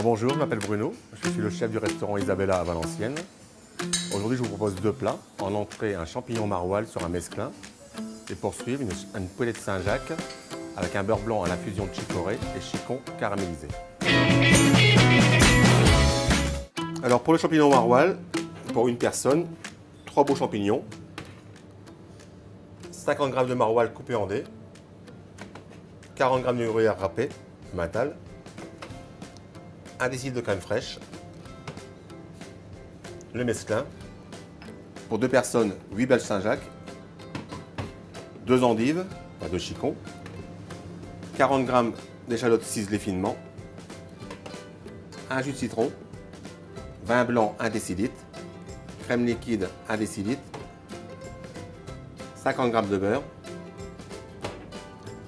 Alors bonjour, je m'appelle Bruno, je suis le chef du restaurant Isabella à Valenciennes. Aujourd'hui, je vous propose deux plats. En entrée, un champignon maroilles sur un mesclin. Et pour suivre, une poêlée de Saint-Jacques avec un beurre blanc à l'infusion de chicorée et chicon caramélisé. Alors pour le champignon maroilles, pour une personne, 3 beaux champignons, 50 g de maroilles coupées en dés, 40 g de gruyère râpée, matal, 1 décilitre de crème fraîche, le mesclin, pour 2 personnes, 8 belges Saint-Jacques, 2 endives, enfin 2 chicons, 40 g d'échalotes ciselées finement, un jus de citron, vin blanc 1 décilitre, crème liquide 1 décilitre, 50 g de beurre,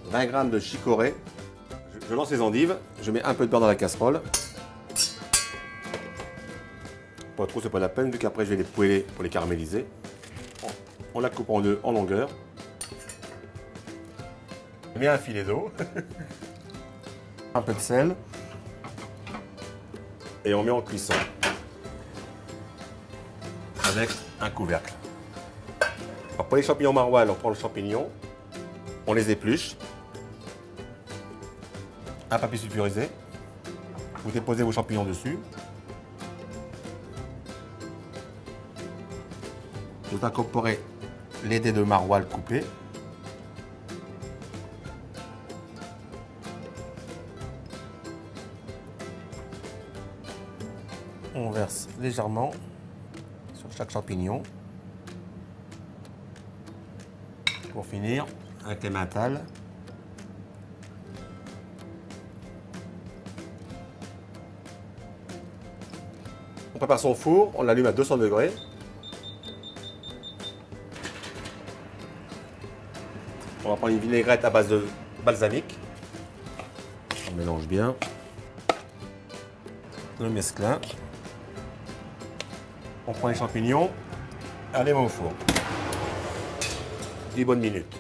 20 g de chicorée. Je lance les endives, je mets un peu de beurre dans la casserole. Pas trop, c'est pas la peine, vu qu'après je vais les poêler pour les caraméliser. On la coupe en deux en longueur. Je mets un filet d'eau, un peu de sel, et on met en cuisson avec un couvercle. Alors pour les champignons maroilles, on prend le champignon, on les épluche, un papier sulfurisé, vous déposez vos champignons dessus, vous incorporez les dés de maroilles coupés, on verse légèrement sur chaque champignon. Pour finir, avec les matal. On prépare son four, on l'allume à 200 degrés. On va prendre une vinaigrette à base de balsamique. On mélange bien. Le mesclin. On prend les champignons, on les met au four. 10 bonnes minutes.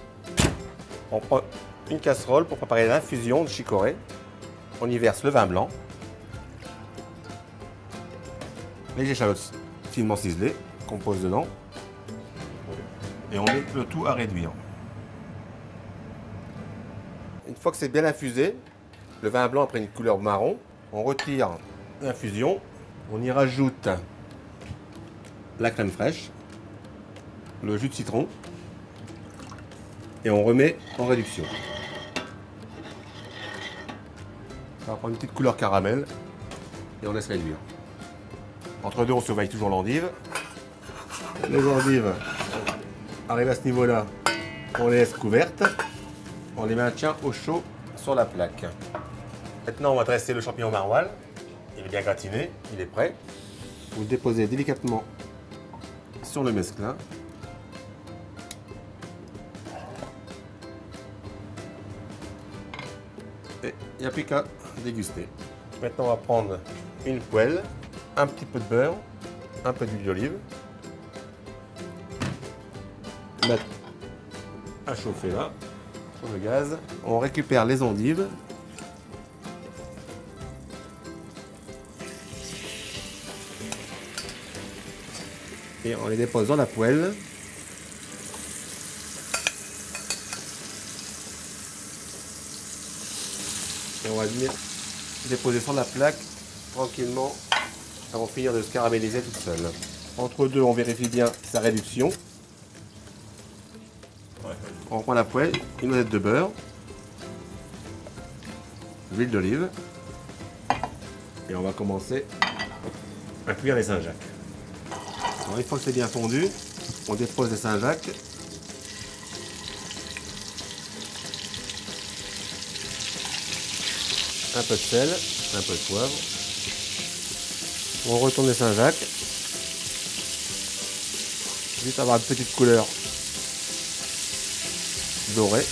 On prend une casserole pour préparer l'infusion de chicorée. On y verse le vin blanc, les échalotes finement ciselées qu'on pose dedans et on met le tout à réduire. Une fois que c'est bien infusé, le vin blanc a pris une couleur marron, on retire l'infusion, on y rajoute la crème fraîche, le jus de citron et on remet en réduction. Ça va prendre une petite couleur caramel et on laisse réduire. Entre deux, on surveille toujours l'endive. Les endives arrivent à ce niveau-là, on les laisse couvertes, on les maintient au chaud sur la plaque. Maintenant, on va dresser le champignon maroilles. Il est bien gratiné, il est prêt. Vous le déposez délicatement sur le mesclin. Et il n'y a plus qu'à déguster. Maintenant, on va prendre une poêle, un petit peu de beurre, un peu d'huile d'olive. Mettre à chauffer là, sur le gaz. On récupère les endives. Et on les dépose dans la poêle. Et on va venir déposer sur la plaque tranquillement. Elles vont finir de se caraméliser toutes seules. Entre deux, on vérifie bien sa réduction. On reprend la poêle, une noisette de beurre, l'huile d'olive. Et on va commencer à cuire les Saint-Jacques. Alors, une fois que c'est bien fondu, on dépose les Saint-Jacques. Un peu de sel, un peu de poivre. On retourne les Saint-Jacques. Juste avoir une petite couleur dorée.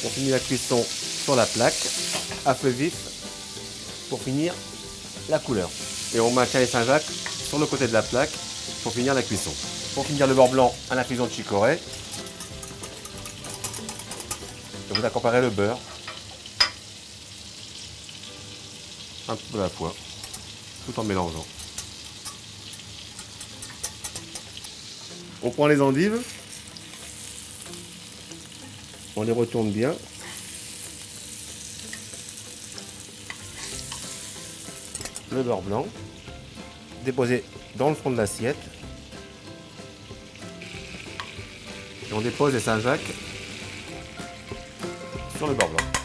On finit la cuisson sur la plaque, à feu vif, pour finir la couleur. Et on maintient les Saint-Jacques sur le côté de la plaque pour finir la cuisson. Pour finir, le beurre blanc à l'infusion de chicorée. Et vous accompagnerez le beurre un petit peu à la fois, tout en mélangeant. On prend les endives, on les retourne bien. Le beurre blanc, déposé dans le fond de l'assiette. Et on dépose les Saint-Jacques sur le beurre blanc.